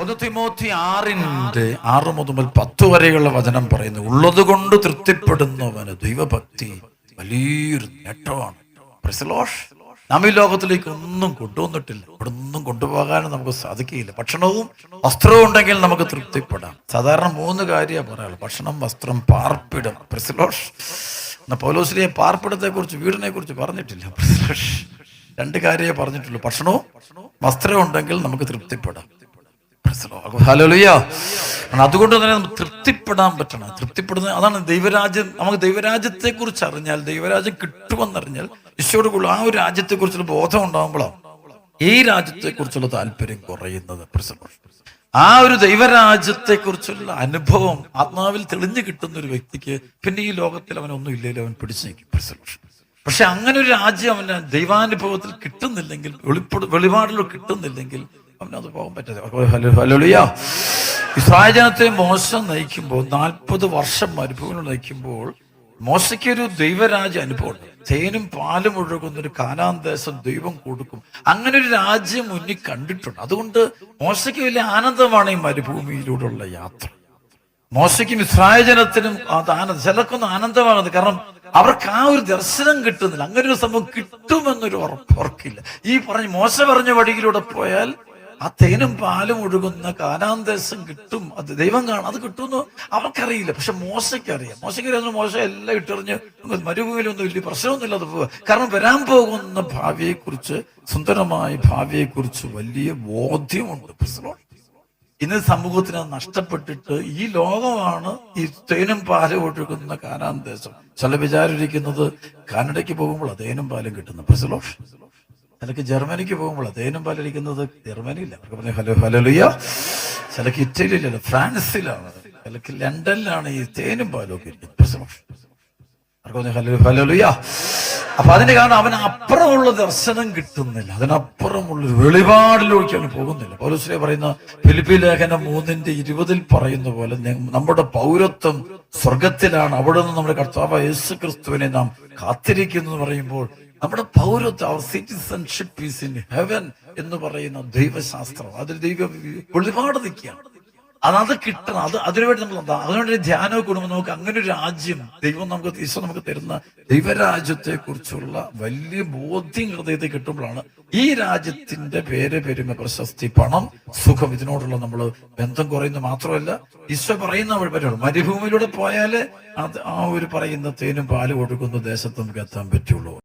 1 Timothy 6 മുതൽ 10 വരെയുള്ള വചനം പറയുന്നു, ഉള്ളത് കൊണ്ട് തൃപ്തിപ്പെടുന്നവന് ദൈവഭക്തി വലിയൊരു നേട്ടമാണ്. നാം ഈ ലോകത്തിലേക്ക് ഒന്നും കൊണ്ടുവന്നിട്ടില്ല, ഇവിടെ ഒന്നും കൊണ്ടുപോകാനും നമുക്ക് സാധിക്കുകയില്ല. ഭക്ഷണവും വസ്ത്രവും ഉണ്ടെങ്കിൽ നമുക്ക് തൃപ്തിപ്പെടാം. സാധാരണ 3 കാര്യമാണ് പറയാനുള്ളത്: ഭക്ഷണം, വസ്ത്രം, പാർപ്പിടം. എന്നാൽ പൗലോസിലെ പാർപ്പിടത്തെ കുറിച്ച്, വീടിനെ കുറിച്ച് പറഞ്ഞിട്ടില്ല. 2 കാര്യമേ പറഞ്ഞിട്ടുള്ളൂ: ഭക്ഷണവും വസ്ത്രവും ഉണ്ടെങ്കിൽ നമുക്ക് തൃപ്തിപ്പെടാം. ഹല്ലേലൂയ. അതുകൊണ്ട് തന്നെ നമുക്ക് തൃപ്തിപ്പെടാൻ പറ്റണം. തൃപ്തിപ്പെടുന്ന അതാണ് ദൈവരാജ്യം. നമുക്ക് ദൈവരാജ്യത്തെ കുറിച്ച് അറിഞ്ഞാൽ, ദൈവരാജ്യം കിട്ടുമെന്നറിഞ്ഞാൽ, ഈശോയോട് കൂടി ആ ഒരു രാജ്യത്തെ കുറിച്ചുള്ള ബോധം ഉണ്ടാകുമ്പോഴാണ് ഈ രാജ്യത്തെ കുറിച്ചുള്ള താല്പര്യം കുറയുന്നത്. ആ ഒരു ദൈവരാജ്യത്തെ കുറിച്ചുള്ള അനുഭവം ആത്മാവിൽ തെളിഞ്ഞു കിട്ടുന്ന ഒരു വ്യക്തിക്ക് പിന്നെ ഈ ലോകത്തിൽ അവനൊന്നും ഇല്ലെങ്കിലും അവൻ പിടിച്ചു നിൽക്കും. പക്ഷെ അങ്ങനെ ഒരു രാജ്യം അവന് ദൈവാനുഭവത്തിൽ കിട്ടുന്നില്ലെങ്കിൽ, വെളിപാടിലോ കിട്ടുന്നില്ലെങ്കിൽ അവനത് പോകാൻ പറ്റാതെ. ഹല്ലേലൂയ. ഇസ്രായേൽ ജനത്തെ മോശ നയിക്കുമ്പോൾ 40 വർഷം മരുഭൂമിയിൽ നയിക്കുമ്പോൾ മോശയ്ക്ക് ഒരു ദൈവരാജ്യ അനുഭവമുണ്ട്. തേനും പാലും ഒഴുകുന്ന ഒരു കാനാൻ ദേശം ദൈവം കൊടുക്കും. അങ്ങനെ ഒരു രാജ്യം മുന്നിൽ കണ്ടിട്ടുണ്ട്. അതുകൊണ്ട് മോശയ്ക്ക് വലിയ ആനന്ദമാണ് ഈ മരുഭൂമിയിലൂടെയുള്ള യാത്ര. മോശയ്ക്കും ഇസ്രായേൽ ജനത്തിനും അത് ആനന്ദം, ചിലർക്കൊന്നും ആനന്ദമാകുന്നത് കാരണം അവർക്ക് ആ ഒരു ദർശനം കിട്ടുന്നില്ല. അങ്ങനെ ഒരു സംഭവം കിട്ടുമെന്നൊരു ഉറപ്പില്ല. ഈ മോശ പറഞ്ഞ വഴിയിലൂടെ പോയാൽ ആ തേനും പാലും ഒഴുകുന്ന കാനാൻ ദേശം കിട്ടും, അത് ദൈവം കാണും, അത് കിട്ടുമെന്ന് അവർക്കറിയില്ല. പക്ഷെ മോശയ്ക്കറിയാം. മോശ എല്ലാം ഇട്ടെറിഞ്ഞ് മരുഭൂമിയിലൊന്നും വലിയ പ്രശ്നമൊന്നുമില്ലാതെ പോവുക. കാരണം വരാൻ പോകുന്ന ഭാവിയെക്കുറിച്ച്, സുന്ദരമായ ഭാവിയെക്കുറിച്ച് വലിയ ബോധ്യമുണ്ട്. ഇന്ന് സമൂഹത്തിന് നഷ്ടപ്പെട്ടിട്ട് ഈ ലോകമാണ് ഈ തേനും പാലും ഒഴുകുന്ന കാനാൻ ദേശം. ചില വിചാരിക്കുന്നത് കാനഡയ്ക്ക് പോകുമ്പോൾ തേനും പാലും കിട്ടുന്നു. ചിലക്ക് ജർമ്മനിക്ക് പോകുമ്പോൾ തേനും പാലടിക്കുന്നത് ജർമ്മനിയില്ല. ഹല്ലേലൂയ. ചിലക്ക് ഇറ്റലിയിലല്ല, ഫ്രാൻസിലാണ്, ചിലക്ക് ലണ്ടനിലാണ് ഈ തേനും പാലും ഒക്കെ ഇരിക്കുന്നത്. ഹല്ലേലൂയ. അപ്പൊ അതിന്റെ കാരണം അവന് അപ്പുറമുള്ള ദർശനം കിട്ടുന്നില്ല, അതിനപ്പുറമുള്ള വെളിപാടിലേക്ക് അവന് പോകുന്നില്ല. പൗലോസ് പറയുന്ന ഫിലിപ്പി ലേഖനം 3:20 പറയുന്ന പോലെ നമ്മുടെ പൗരത്വം സ്വർഗത്തിലാണ്, അവിടെ നിന്ന് നമ്മുടെ കർത്താവ് യേശു ക്രിസ്തുവിനെ നാം കാത്തിരിക്കുന്നു എന്ന് പറയുമ്പോൾ നമ്മുടെ പൗരത്വം, അവർ സിറ്റിസൺഷിപ്പ് ഈസ് ഇൻ ഹെവൻ എന്ന് പറയുന്ന ദൈവശാസ്ത്രം, അതിൽ ദൈവ വെളിപാട് നിൽക്കുകയാണ്. അത് കിട്ടണം. അതിനുവേണ്ടി നമ്മൾ അതിനുവേണ്ടി ധ്യാനം കൂടുമ്പോൾ നമുക്ക് അങ്ങനെ ഒരു രാജ്യം ദൈവം ഈശോ നമുക്ക് തരുന്ന ദൈവരാജ്യത്തെ കുറിച്ചുള്ള വലിയ ബോധ്യം ഹൃദയത്തിൽ കിട്ടുമ്പോഴാണ് ഈ രാജ്യത്തിന്റെ പെരുമ, പ്രശസ്തി, പണം, സുഖം, ഇതിനോടുള്ള നമ്മൾ ബന്ധം കുറയുന്നത് മാത്രമല്ല, ഈശോ പറയുന്ന വഴിപാടുകൾ മരുഭൂമിയിലൂടെ പോയാല് ആ ഒരു പറയുന്ന തേനും പാലും ഒഴുകുന്ന ദേശത്ത് നമുക്ക് എത്താൻ പറ്റുള്ളൂ.